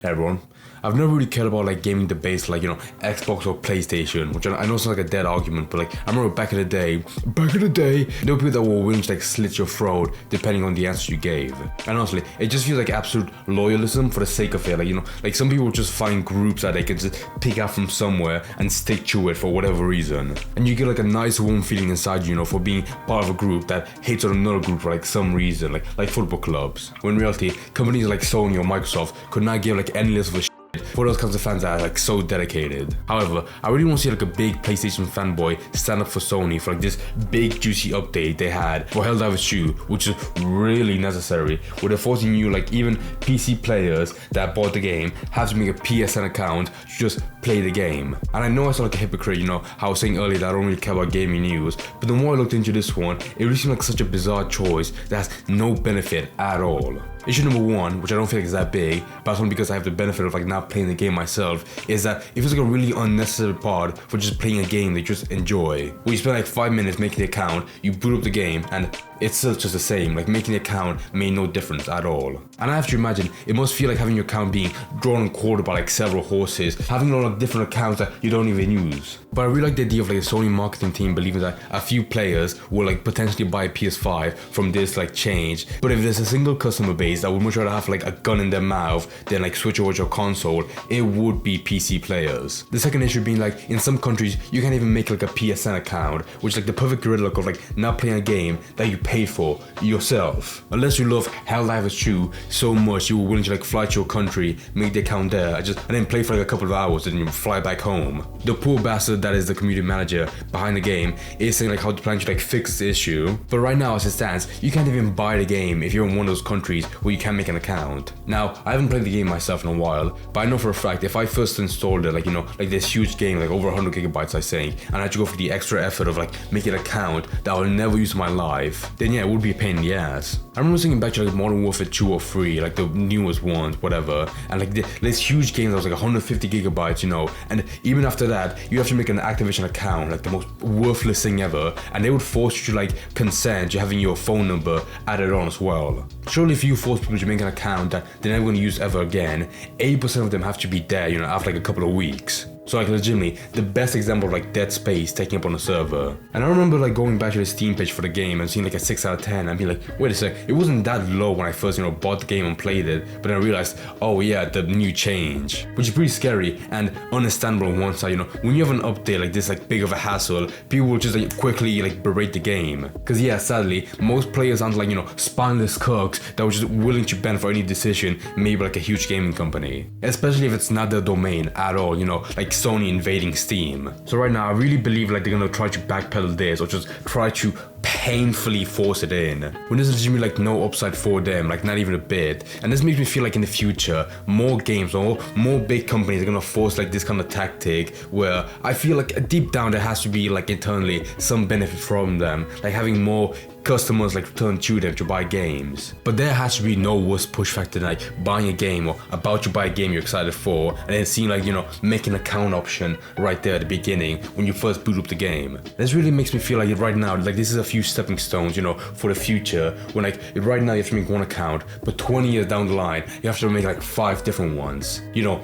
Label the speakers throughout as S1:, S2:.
S1: Hey everyone, I've never really cared about like gaming debates like, Xbox or PlayStation, which I know sounds like a dead argument, but like I remember back in the day, there were people that were willing to like slit your throat depending on the answer you gave. And honestly, it just feels like absolute loyalism for the sake of it. Like some people just find groups that they can just pick out from somewhere and stick to it for whatever reason. And you get like a nice warm feeling inside you, for being part of a group that hates on another group for like some reason, like football clubs. When in reality, companies like Sony or Microsoft could not give like any less of a shit for those kinds of fans that are like so dedicated. However, I really want to see like a big PlayStation fanboy stand up for Sony for like this big juicy update they had for Helldivers 2, which is really necessary, where they're forcing you like even PC players that bought the game have to make a PSN account to just play the game. And I know I sound like a hypocrite, how I was saying earlier that I don't really care about gaming news, but the more I looked into this one, it really seemed like such a bizarre choice that has no benefit at all. Issue number one, which I don't feel like is that big, but it's only because I have the benefit of like not playing the game myself, is that it feels like a really unnecessary part for just playing a game that you just enjoy. Where you spend like 5 minutes making the account, you boot up the game, and it's still just the same. Like making the account made no difference at all. And I have to imagine, it must feel like having your account being drawn and quartered by like several horses, having a lot of different accounts that you don't even use. But I really like the idea of like the Sony marketing team believing that a few players will like potentially buy a PS5 from this like change. But if there's a single customer base that would much rather have like a gun in their mouth than like switch over to a console, it would be PC players. The second issue being like, in some countries, you can't even make like a PSN account, which is like the perfect gridlock of like not playing a game that you paid for yourself. Unless you love Helldivers 2 so much you were willing to like fly to your country, make the account there, and then play for like a couple of hours and you fly back home. The poor bastard that is the community manager behind the game is saying like how to plan to like fix the issue. But right now as it stands, you can't even buy the game if you're in one of those countries where you can't make an account. Now, I haven't played the game myself in a while, but I know for a fact if I first installed it, like this huge game, like over 100 gigabytes I think, and I had to go for the extra effort of like making an account that I'll never use in my life, then yeah, it would be a pain in the ass. I remember thinking back to like Modern Warfare 2 or 3, like the newest ones, whatever, and like this huge game that was like 150 gigabytes, and even after that, you have to make an Activision account, like the most worthless thing ever, and they would force you to like consent to having your phone number added on as well. Surely if you force people to make an account that they're never going to use ever again, 80% of them have to be there, after like a couple of weeks. So like legitimately, the best example of like dead space taking up on a server. And I remember like going back to the Steam page for the game and seeing like a 6 out of 10 and being like, wait a sec, it wasn't that low when I first, bought the game and played it, but then I realized, oh yeah, the new change. Which is pretty scary and understandable on one side, when you have an update like this, like big of a hassle, people will just like quickly like berate the game. Cause yeah, sadly, most players aren't like, spineless cooks that were just willing to bend for any decision made by like a huge gaming company. Especially if it's not their domain at all, like Sony invading Steam. So right now, I really believe like they're gonna try to backpedal this or just try to painfully force it in, when there's legitimately like no upside for them, like not even a bit. And this makes me feel like in the future, more games or more big companies are gonna force like this kind of tactic where I feel like deep down there has to be like internally some benefit from them, like having more customers like turn to them to buy games. But there has to be no worse push factor than like buying a game or about to buy a game you're excited for and then seeing like, make an account option right there at the beginning when you first boot up the game. This really makes me feel like right now, like this is a few stepping stones, for the future, when like right now you have to make one account, but 20 years down the line, you have to make like 5 different ones.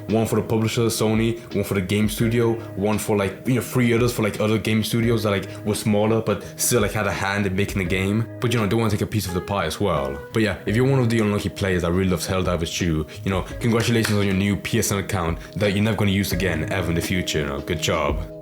S1: One for the publisher, Sony, one for the game studio, one for like, 3 others for like other game studios that like were smaller but still like had a hand in making the game. But they want to take a piece of the pie as well. But yeah, if you're one of the unlucky players that really loves Helldivers 2, congratulations on your new PSN account that you're never going to use again ever in the future. Good job.